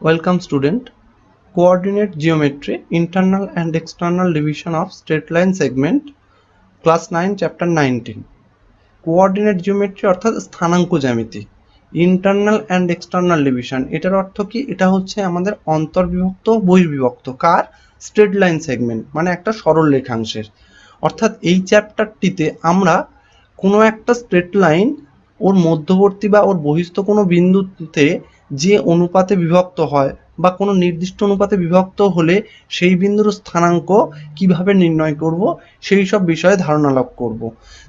Welcome student. Coordinate geometry, internal and external division of straight line segment, class 9 chapter 19. Coordinate geometry অর্থাৎ স্থানাঙ্ক জ্যামিতি, internal and external division, এটার অর্থ কি? এটা হচ্ছে আমাদের অন্তর্বিভক্ত বহির্বিভক্ত কার? স্ট্রেট লাইন সেগমেন্ট, মানে একটা সরল রেখাংশের। অর্থাৎ এই চ্যাপ্টারটিতে আমরা কোনো একটা স্ট্রেট লাইন ওর মধ্যবর্তী বা ওর বহিস্থ কোনো বিন্দুতে যে অনুপাতে বিভক্ত হয় বা কোনো নির্দিষ্ট অনুপাতে বিভক্ত হলে সেই বিন্দুর স্থানাঙ্ক কিভাবে নির্ণয় করব সেই সব বিষয়ে ধারণা লাভ করব।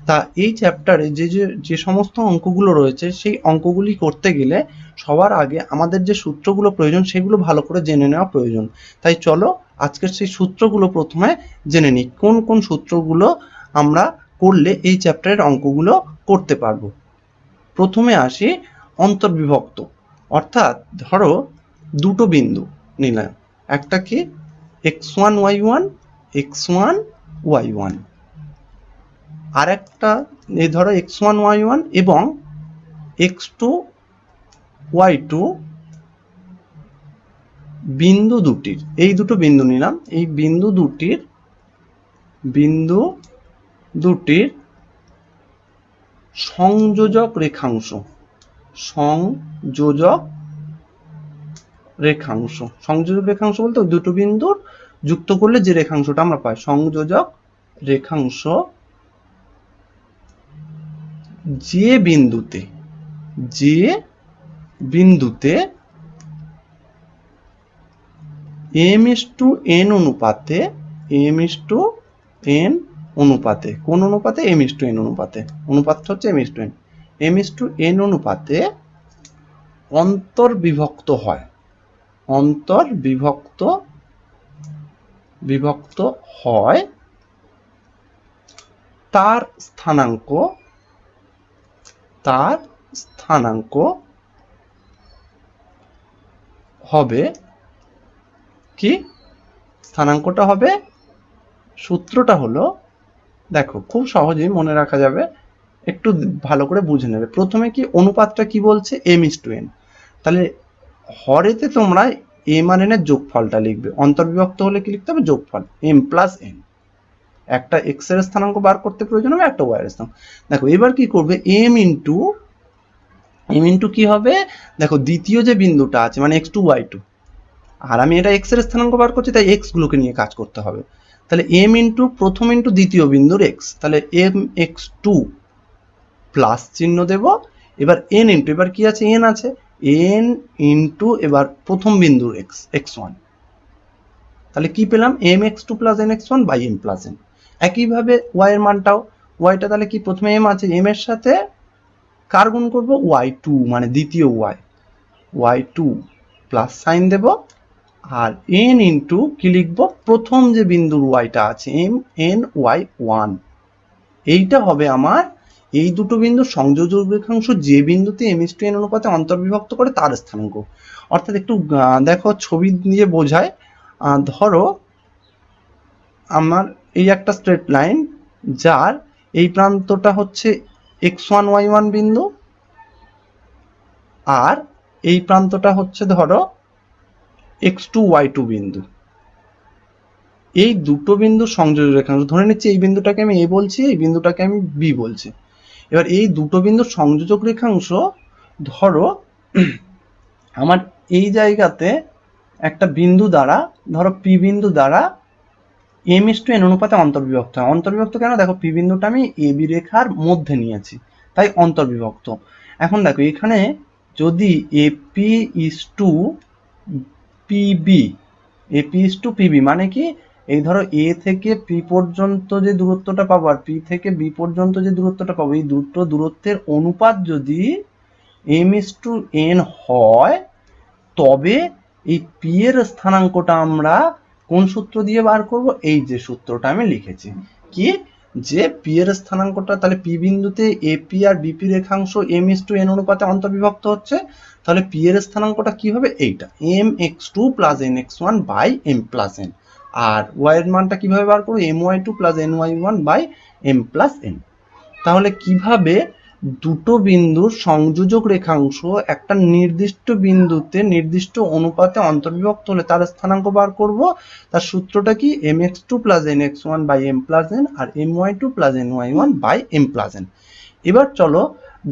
তা এই চ্যাপ্টারে যে সমস্ত অঙ্কগুলো রয়েছে সেই অঙ্কগুলি করতে গেলে সবার আগে আমাদের যে সূত্রগুলো প্রয়োজন সেগুলো ভালো করে জেনে নেওয়া প্রয়োজন। তাই চলো আজকের সেই সূত্রগুলো প্রথমে জেনে নিই, কোন কোন সূত্রগুলো আমরা করলে এই চ্যাপ্টারের অঙ্কগুলো করতে পারবো। প্রথমে আসি অন্তর্বিভক্ত, অর্থাৎ ধরো দুটো বিন্দু নিলাম, একটা কি x1 y1 x1 y1, আর একটা এই ধরো x1 y1 এবং x2 y2 বিন্দু দুটির, এই দুটো বিন্দু নিলাম, এই বিন্দু দুটির সংযোজক রেখাংশ, সংযোজক রেখাংশ বলতে দুটো বিন্দুর যুক্ত করলে যে রেখাংশটা আমরা পাই, সংযোজক রেখাংশ যে বিন্দুতে m:n অনুপাতে, কোন অনুপাতে? m:n অনুপাতে, অনুপাতটা হচ্ছে m:n অনুপাতে অন্তর্বিভক্ত হয়, তার স্থানাঙ্ক হবে কি? স্থানাঙ্কটা হবে, সূত্রটা হলো, দেখো খুব সহজেই মনে রাখা যাবে, একটু ভালো করে বুঝে নেবে। প্রথমে কি অনুপাতটা কি বলছে? m:n। তাহলে হরেতে তোমরা m আর n এর যোগফলটা লিখবে, অন্তর্বিভক্ত হলে কি লিখতে হবে? যোগফল m+n। একটা x এর স্থানাঙ্ক বার করতে প্রয়োজন হবে, একটা y এর স্থানাঙ্ক। দেখো এবার কি করবে, m ইন্টু কি হবে? দেখো দ্বিতীয় যে বিন্দুটা আছে মানে x2 y2, আর আমি এটা x এর স্থানাঙ্ক বার করছি তাই x গুলোকে নিয়ে কাজ করতে হবে। তাহলে m ইন্টু প্রথম ইন্টু দ্বিতীয় বিন্দুর x, তাহলে mx2 প্লাস চিহ্ন দেব। এবার n ইন্টু, এবার কি আছে? n আছে, n ইন্টু এবার প্রথম বিন্দুর x, x1। তাহলে কি পেলাম? mx2 plus nx1 by m plus n। একইভাবে y এর মানটাও, yটা তাহলে কি? প্রথমে m আছে, m এর সাথে কার গুণ করব? y2, মানে দ্বিতীয় y2 প্লাস সাইন দেব, আর n ইন্টু কি লিখব? প্রথম যে বিন্দুর yটা আছে n y1। এইটা হবে আমার এই দুটো বিন্দুর সংযোজক রেখাংশ যে বিন্দুতে m:n অনুপাতে অন্তর্বিভক্ত করে তার স্থানাঙ্ক। অর্থাৎ একটু দেখো ছবি দিয়ে বোঝায়। ধরো আমার এই একটা স্ট্রেট লাইন যার এই প্রান্তটা হচ্ছে x1 y1 বিন্দু, আর এই প্রান্তটা হচ্ছে ধরো x2 y2 বিন্দু। এই দুটো বিন্দু সংযোজক রেখাংশ, ধরে নিচ্ছি এই বিন্দুটাকে আমি a বলছি, এই বিন্দুটাকে আমি b বলছি। এবার এই দুটো বিন্দুর সংযোজক রেখাংশ, ধরো আমার এই জায়গাতে একটা বিন্দু দ্বারা, ধরো p বিন্দু দ্বারা m:n অনুপাতে অন্তর্বিভক্ত হয়। অন্তর্বিভক্ত কেন? দেখো p বিন্দুটা আমি ab রেখার মধ্যে নিয়েছি তাই অন্তর্বিভক্ত। এখন দেখো এখানে যদি AP is to PB, মানে কি? এই ধরো a থেকে p পর্যন্ত যে দূরত্বটা পাবো আর p থেকে b পর্যন্ত যে দূরত্বটা পাবো, এই দুটো দূরত্বের অনুপাত যদি m:n হয়, তবে এই p এর স্থানাঙ্কটা আমরা কোন সূত্র দিয়ে বার করব? এই যে সূত্রটা আমি লিখেছি, কি? যে p এর স্থানাঙ্কটা, তাহলে p বিন্দুতে AP আর BP রেখাংশ m:n অনুপাতে অন্তর্বিভক্ত হচ্ছে, তাহলে p এর স্থানাঙ্কটা কি হবে? এইটা mx2 plus nx1 by m plus n। আর y এর মানটা কিভাবে বার করব? my2 plus ny1 by m plus n। তাহলে কিভাবে দুটো বিন্দুর সংযোজক রেখাংশ একটা নির্দিষ্ট বিন্দুতে নির্দিষ্ট অনুপাতে অন্তর্বিভক্ত হলে তার স্থানাঙ্ক বার করব। তার সূত্রটা কি? mx2 + nx1 / m + n আর my2 + ny1 / m + n। এবার চলো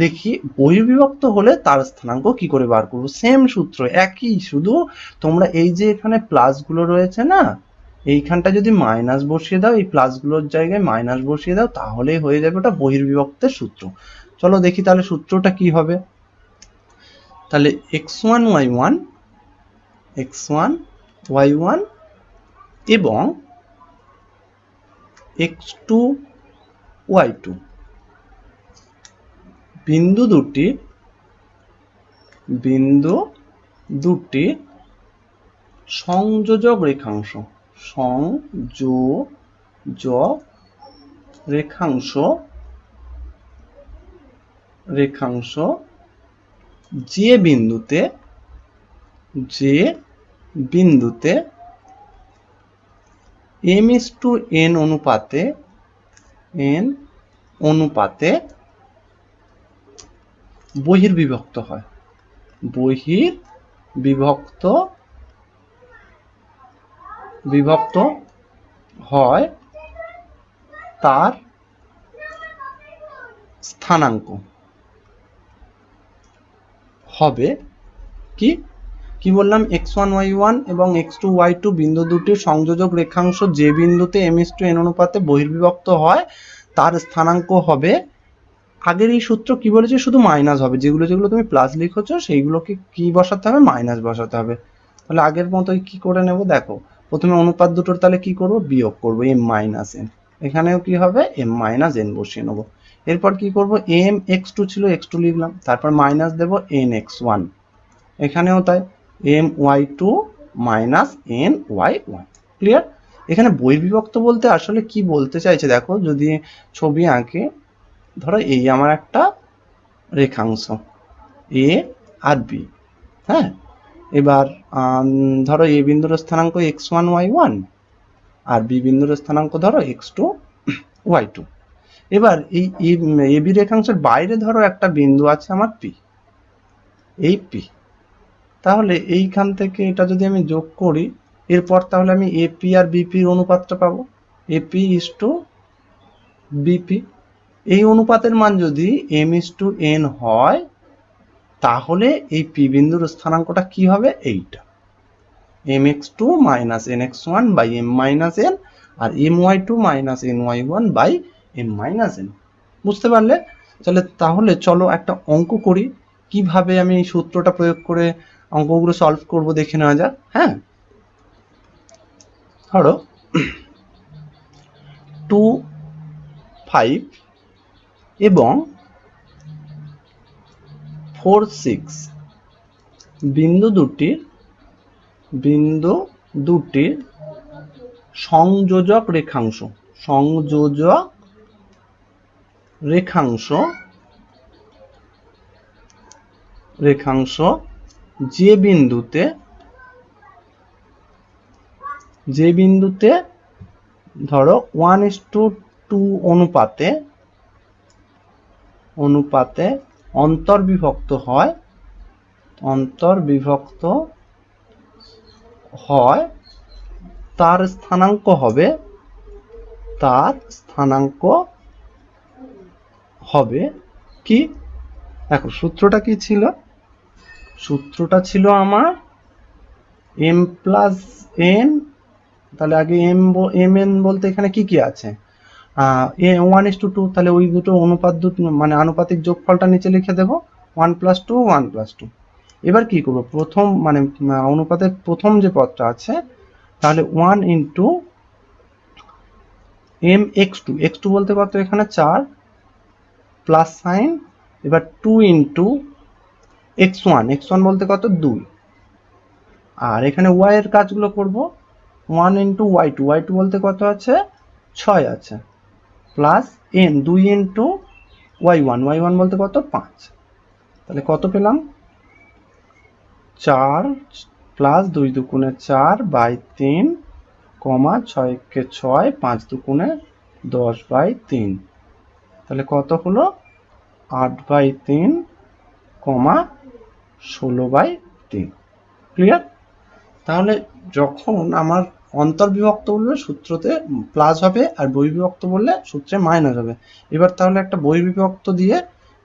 দেখি বহির্বিভক্ত হলে তার স্থানাঙ্ক কি করে বার করব। সেম সূত্র, একই, শুধু তোমরা এই যে এখানে প্লাস গুলো রয়েছে না, এইখানটা যদি মাইনাস বসিয়ে দাও, এই প্লাস গুলোর জায়গায় মাইনাস বসিয়ে দাও, তাহলেই হয়ে যাবে ওটা বহির্বিভক্তের সূত্র। চলো দেখি তাহলে সূত্রটা কি হবে। তাহলে x1 y1 এবং x2 y2 বিন্দু দুটি সংযোজক রেখাংশ যে বিন্দুতে m:n অনুপাতে বহির্বিভক্ত হয় তার স্থানাঙ্ক হবে কি বললাম? x1 y1 এবং x2 y2 বিন্দু দুটির সংযোজক রেখাংশ যে বিন্দুতে m:n অনুপাতে বহির্বিভক্ত হয় তার স্থানাঙ্ক হবে, আগের এই সূত্র কি বলেছে, শুধু মাইনাস হবে, যেগুলো তুমি প্লাস লিখেছো সেইগুলোকে কি বসাতে হবে? মাইনাস বসাতে হবে। তাহলে আগের মতোই কি করে নেব দেখো, প্রথমে অনুপাত দুটোর তাহলে কি করব? বিয়োগ করব, m-n। এখানেও কি হবে? m-n বসিয়ে নেব। এরপর কি করব? mx2 ছিল, x2 লিখলাম, তারপর মাইনাস দেব nx1, এখানেও তাই, my2 - ny1। ক্লিয়ার? এখানে বহির্বিভক্ত বলতে আসলে কি বলতে চাইছে দেখো, যদি ছবি আঁকে, ধরো এই আমার একটা রেখাংশ এ আর বি, হ্যাঁ, এবার ধরো এ বিন্দুর স্থানাঙ্ক x1 y1 আর বি বিন্দুর স্থানাঙ্ক ধরো x2 y2। এবার এই এ বি রেখাংশের বাইরে ধরো একটা বিন্দু আছে আমার পি, এই পি, তাহলে এইখান থেকে এটা যদি আমি যোগ করি, এরপর তাহলে আমি এপি আর বিপির অনুপাতটা পাবো, এপি ইজ টু বিপি। এই অনুপাতের মান যদি m:n হয়, তাহলে এই পি বিন্দুর স্থানাঙ্কটা কি হবে? এইটা, mx2 - nx1 / m-n আর my2 - ny1 / m-n। বুঝতে পারলে? তাহলে চলো একটা অঙ্ক করি, কিভাবে আমি এই সূত্রটা প্রয়োগ করে অঙ্কগুলো সলভ করব দেখে নেওয়া যাক। হ্যাঁ, ধরো 2, 5 এবং 4, 6 বিন্দু দুটির সংযোজক রেখাংশ যে বিন্দুতে ধরো 1:2 অনুপাতে অন্তর্বিভক্ত হয় তার স্থানাঙ্ক হবে কি? দেখো সূত্রটা কি ছিল? সূত্রটা ছিল আমার m+n, তাহলে আগে mn বলতে এখানে কি আছে? 1:2, তাহলে ওই দুটো মানে আনুপাতিক যোগফলটা নিচে লিখে দেবো, 1+2 1+2। এবার কি করবো? প্রথম মানে অনুপাতের প্রথম যে পদটা আছে, তাহলে 1 × mx2 বলতে কত? এখানে 4 প্লাস সাইন, এবার 2 × x1 বলতে কত? 2। আর এখানে y এর কাজগুলো করব, 1 × y2 বলতে কত আছে? 6 আছে, প্লাস n 2 × y1 বলতে কত? 5। তাহলে কত পেলাম? 4 প্লাস 2 দুগুণে 4/3, 6 কে 6, 5 দুগুণে 10/3। তাহলে কত হলো? 8/3, 16/3। ক্লিয়ার? তাহলে যখন আমার অন্তর্বিভক্ত বললে সূত্রতে প্লাস হবে, আর বহির্বিভক্ত বললে সূত্রে মাইনাস হবে। এবার তাহলে একটা বহির্বিভক্ত দিয়ে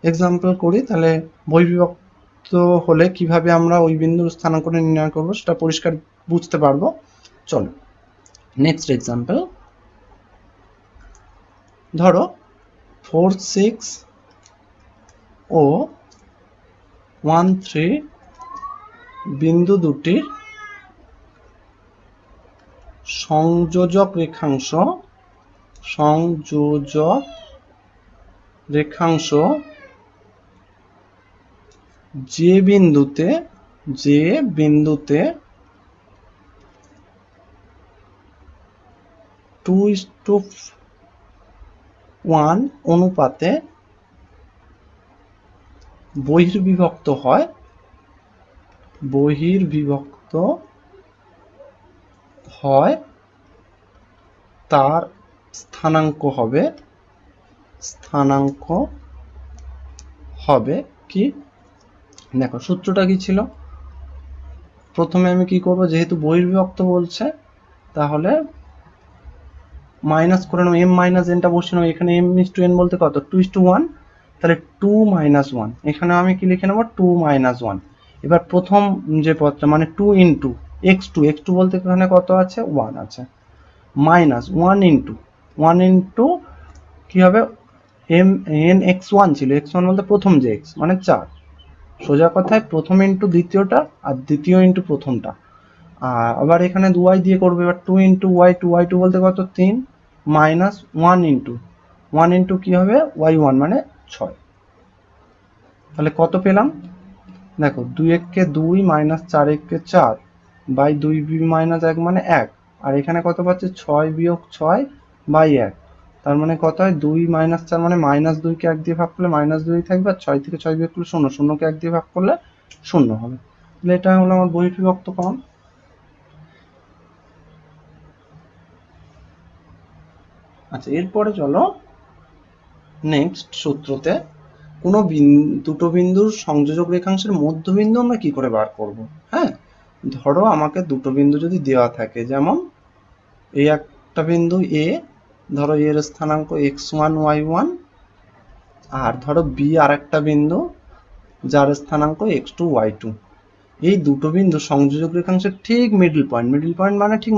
এক্সাম্পল করি। তাহলে বহির্বিভক্ত হলে কিভাবে আমরা ওই বিন্দুর স্থানাঙ্ক নির্ণয় করব সেটা পরিষ্কার বুঝতে পারবো। চলো নেক্সট এক্সাম্পল। ধরো 4, 6 ও 1, 3 বিন্দু দুটির সংযোজক রেখাংশ যে বিন্দুতে 2:1 অনুপাতে বহির্বিভক্ত হয় তার স্থানাঙ্ক হবে কি? দেখো সূত্রটা কি ছিল। প্রথমে আমি কি করব, যেহেতু বহির্বিভক্ত বলছে তাহলে মাইনাস করে নেব, m মাইনাস nটা বসিয়ে নেব। এখানে m:n বলতে কত, 2:1, তাহলে 2 - 1। এখানে আমি কি লিখে নেব, 2 - 1। এবার প্রথম যে পদটা মানে 2 ইন্টু x2 বলতে এখানে কত আছে, 1 আছে, মাইনাস 1 ইন্টু কি হবে, x1 ছিল, x1 বলতে প্রথম যে x মানে 4, সোজা কথায় প্রথম ইন্টু দ্বিতীয়টা আর দ্বিতীয় ইন্টু প্রথমটা। আর আবার এখানে 2y দিয়ে করবে। এবার 2 ইন্টু y2 বলতে কত, 3, মাইনাস 1 ইন্টু কি হবে, y1 মানে 6। তাহলে কত পেলাম, দেখো 2 1 2 মাইনাস 4 1 4 বাই 2 মাইনাস 1 মানে 1। আর এখানে কত পাচ্ছে, 6 বিয়োগ 6 বাই 1। তার মানে কত হয়, 2 মাইনাস 4 মানে মাইনাস 2 কে 1 দিয়ে ভাগ করলে মাইনাস 2 থাকবে, আর 6 থেকে 6 বিয়োগ করলে 0, 0 কে 1 দিয়ে ভাগ করলে 0 হবে। তাহলে এটা হলো আমার বহির্বিভক্ত কোণ। আচ্ছা, এরপরে চলো নেক্সট সূত্রতে কোনো দুটো বিন্দুর সংযোজক রেখাংশের মধ্যবিন্দু আমরা কি করে বার করব। হ্যাঁ, ধরো আমাকে দুটো বিন্দু যদি দেওয়া থাকে, যেমন এই একটা বিন্দু a, ধরো এর স্থানাঙ্ক x1 y1, আর ধরো b আর একটা বিন্দু যার স্থানাঙ্ক x2 y2। এই দুটো বিন্দু সংযোজক রেখাংশের ঠিক মিডল পয়েন্ট মানে ঠিক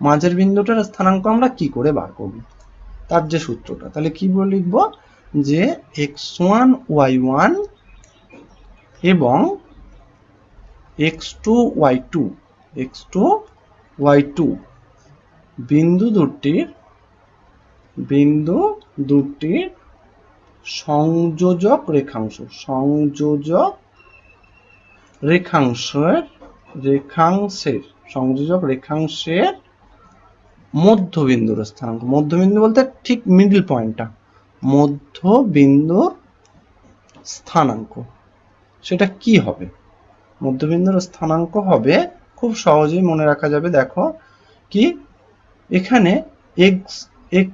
মাঝের বিন্দুটার স্থানাঙ্ক আমরা কি করে বার করব, তার যে সূত্রটা। তাহলে কি বলে লিখবো, যে x1 y1 এবং x2 y2 বিন্দু দুটির সংযোজক রেখাংশের মধ্যবিন্দুর স্থানাঙ্ক। মধ্যবিন্দু বলতে ঠিক মিডল পয়েন্টটা, মধ্যবিন্দুর স্থানাঙ্ক সেটা কি হবে? মধ্যবিন্দুর স্থানাঙ্ক হবে, খুব সহজেই মনে রাখা যাবে। দেখো কি, এখানে x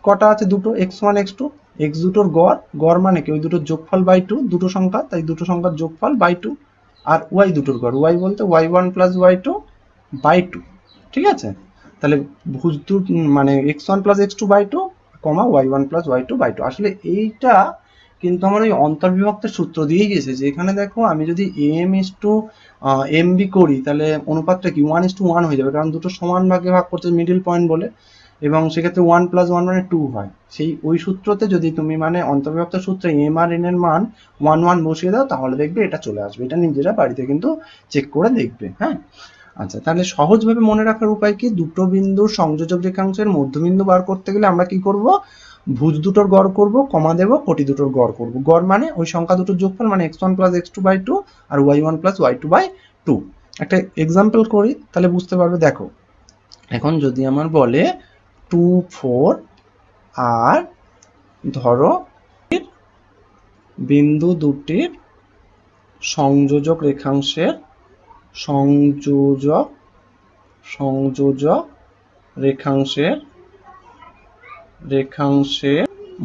কটা আছে, দুটো, x1 x2, x দুটোর গড় মানে কি, ওই দুটোর যোগফল বাই 2, দুটো সংখ্যা তাই দুটো সংখ্যার যোগফল বাই 2। আর y দুটোর গড়, y বলতে y1 প্লাস y2 বাই 2। ঠিক আছে, তাহলে ভুজ মানে x1 plus x2 by 2, y1 plus y2 by 2। আসলে এইটা কিন্তু আমার ওই অন্তর্বিভক্তের সূত্র দিয়েই গেছে, যে এখানে দেখো আমি যদি am করি তাহলে অনুপাতটা কি 1:1 হয়ে যাবে, কারণ দুটো সমান ভাগে ভাগ করছে মিডল পয়েন্ট বলে, এবং সেক্ষেত্রে 1 + 1 মানে 2 হয়। সেই ওই সূত্রতে যদি তুমি মানে অন্তর্বিভক্তের সূত্রে m আর n এর মান 1 1 বসিয়ে দাও, তাহলে দেখবে এটা চলে আসবে। এটা নিজেরা বাড়িতে কিন্তু চেক করে দেখবে। হ্যাঁ, আচ্ছা, তাহলে সহজভাবে মনে রাখার উপায় কি, দুটো বিন্দুর সংযোজক রেখাংশের মধ্যবিন্দু বার করতে গেলে আমরা কি করব, ভুজ দুটোর গড় করব, কমা দেব, কোটি দুটোর গড় করব। গড় মানে ওই সংখ্যা দুটোর যোগফল, মানে x1 প্লাস x2 বাই 2 আর y1 প্লাস y2 বাই 2। একটা এক্সাম্পল করি তাহলে বুঝতে পারবে। দেখো এখন যদি আমার বলে 2 4, আর ধরো বিন্দু দুটির সংযোজক রেখাংশের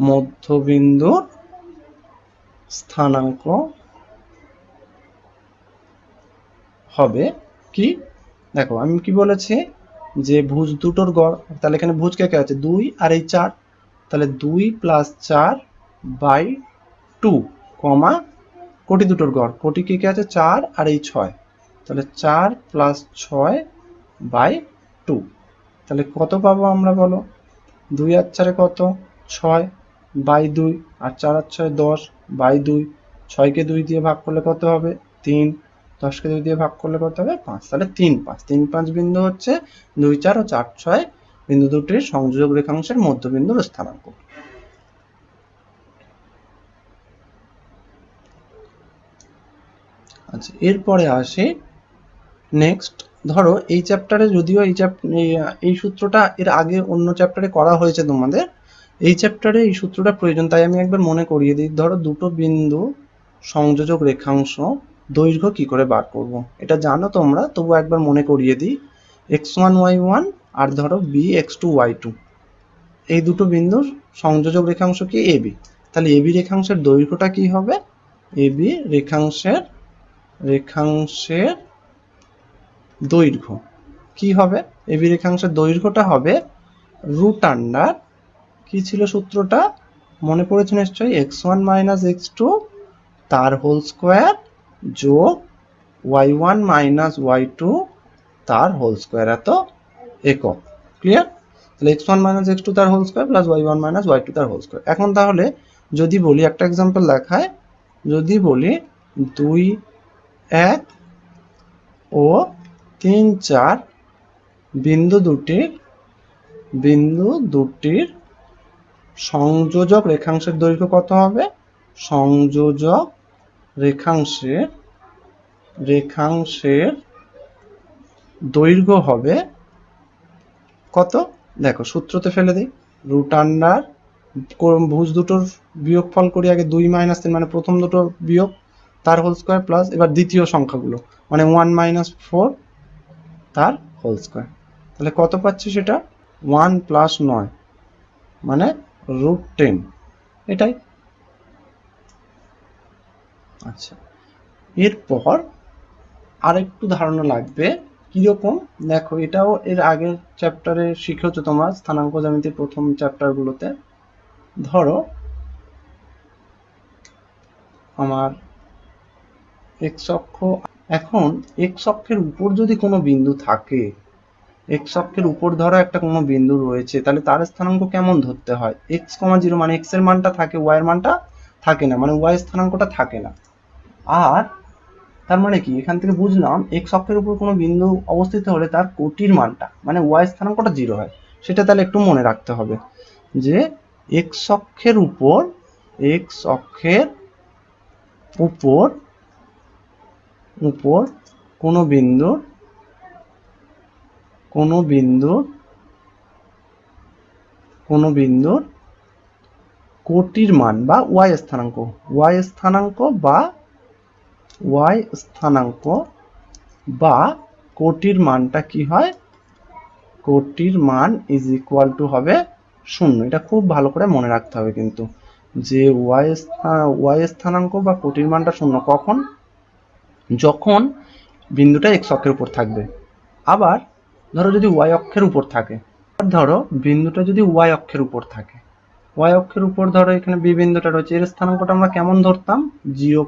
মধ্যবিন্দুর স্থানাঙ্ক হবে কি, দেখো আমি কি বলেছি যে ভুজ দুটোর গড়, তাহলে এখানে ভুজ কে কে আছে 2 আর এই 4, তাহলে 2 + 4/2 কমা কোটি দুটোর গড়, কোটি কে কে আছে 4 আর এই 6, তাহলে 4 + 6/2, তাহলে কত পাবো আমরা বলো, 2 আর 4 কত 6/2, আর 4 আর 6 10/2, 6 কে 2 দিয়ে ভাগ করলে কত হবে 3, 10 কে 2 দিয়ে ভাগ করলে কত হবে 5, তাহলে 3 5 3 5 বিন্দু হচ্ছে 2 4 ও 4 6 বিন্দু দুটির সংযোজক রেখাংশের মধ্যবিন্দুর স্থানাঙ্ক। আচ্ছা, এরপরে আসি নেক্সট, ধরো এই চ্যাপ্টারে যদিও এই সূত্রটা এর আগে অন্য চ্যাপ্টারে করা হয়েছে তোমাদের, এই চ্যাপ্টারে এই সূত্রটা প্রয়োজন, তাই আমি একবার মনে করিয়ে দিই। ধরো দুটো বিন্দু সংযোজক রেখাংশ দৈর্ঘ্য কি করে বার করব, এটা জানো তোমরা, তবু একবার মনে করিয়ে দিই। x1 y1 আর ধরো b x2 y2, এই দুটো বিন্দুর সংযোজক রেখাংশ কি ab, তাহলে ab রেখাংশের দৈর্ঘ্যটা কি হবে, ab রেখাংশের দৈর্ঘ্য কি হবে, ab রেখাংশের দৈর্ঘ্যটা হবে রুট আন্ডার, কি ছিল সূত্রটা মনে পড়েছে নিশ্চয়ই, x1 - x2 তার হোল স্কয়ার যোগ y1 - y2 তার হোল স্কয়ার, এত একক। ক্লিয়ার? তাহলে x1 - x2 তার whole square plus y1 - y2 তার হোল স্কয়ার। এখন তাহলে যদি বলি একটা এক্সাম্পল দেখায়, যদি বলি 2 1 ও 3 4 বিন্দু দুটির সংযোজক রেখাংশের দৈর্ঘ্য কত হবে, সংযোজক রেখাংশের দৈর্ঘ্য হবে কত, দেখো সূত্রতে ফেলে দিই, রুট আন্ডার ভুজ দুটোর বিয়োগফল করি আগে, 2 - 3 মানে প্রথম দুটো বিয়োগ তার হোল স্কয়ার প্লাস এবার দ্বিতীয় সংখ্যাগুলো মানে 1 - 4 তার হোল স্কয়ার, তাহলে কত পাচ্ছি সেটা 1 + 9 মানে √10, এটাই। আচ্ছা, এরপর আরেকটু ধারণা লাগবে কিরকম, দেখো এটাও এর আগের চ্যাপ্টারে শিখেছো তোমরা স্থানাঙ্ক জ্যামিতির প্রথম চ্যাপ্টারগুলোতে। ধরো আমার এক্স অক্ষ, এখন এক্স অক্ষের উপর যদি কোনো বিন্দু থাকে, এক্স অক্ষের উপর ধরো একটা কোনো বিন্দু রয়েছে, তাহলে তার স্থানাঙ্ক কেমন ধরতে হয়, x, 0 মানে x এর মানটা থাকে, y এর মানটা থাকে না, মানে y স্থানাঙ্কটা থাকে না। আর তার মানে কি, এখান থেকে বুঝলাম এক্স অক্ষের উপর কোনো বিন্দু অবস্থিত হলে তার কোটির মানটা মানে y স্থানাঙ্কটা 0 হয়, সেটা তাহলে একটু মনে রাখতে হবে যে এক্স অক্ষের উপর কোনো বিন্দুর কোটির মান বা y স্থানাঙ্ক বা কোটির মানটা কি হয়, কোটির মান = হবে 0। এটা খুব ভালো করে মনে রাখতে হবে কিন্তু, যে y স্থানাঙ্ক বা কোটির মানটা 0 কখন, যখন বিন্দুটা x অক্ষের উপর থাকবে। আবার ধরো যদি y অক্ষের উপর থাকে, ধরো বিন্দুটা যদি y অক্ষের উপর থাকে, y অক্ষের উপর ধরো এখানে b বিন্দুটা রয়েছে, এর স্থানাঙ্কটা আমরা কেমন ধরতাম 0,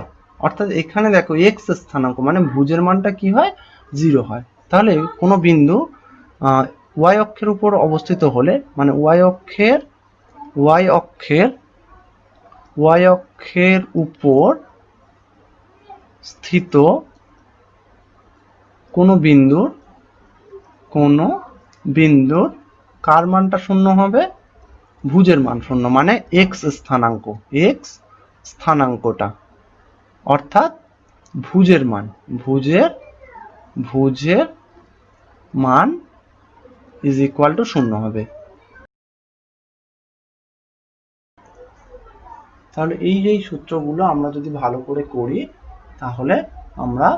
y, অর্থাৎ এখানে দেখো x স্থানাঙ্ক মানে ভুজের মানটা কি হয় 0 হয়। তাহলে কোনো বিন্দু y অক্ষের উপর অবস্থিত হলে মানে y অক্ষের উপর স্থিত কোনো বিন্দুর কার মানটা 0 হবে, ভুজের মান 0 মানে x স্থানাঙ্কটা, অর্থাৎ ভুজের মান = 0 হবে। তাহলে এই সূত্রগুলো আমরা যদি ভালো করে করি, তাহলে আমরা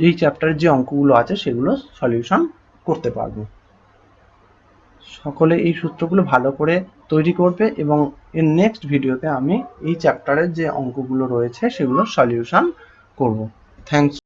এই চ্যাপ্টারের যে অঙ্কগুলো আছে সেগুলো সলিউশন করতে পারবো। সকলে এই সূত্রগুলো ভালো করে তৈরি করবে এবং এর নেক্সট ভিডিওতে আমি এই চ্যাপ্টারের যে অঙ্কগুলো রয়েছে সেগুলোর সলিউশন করব। থ্যাংকস।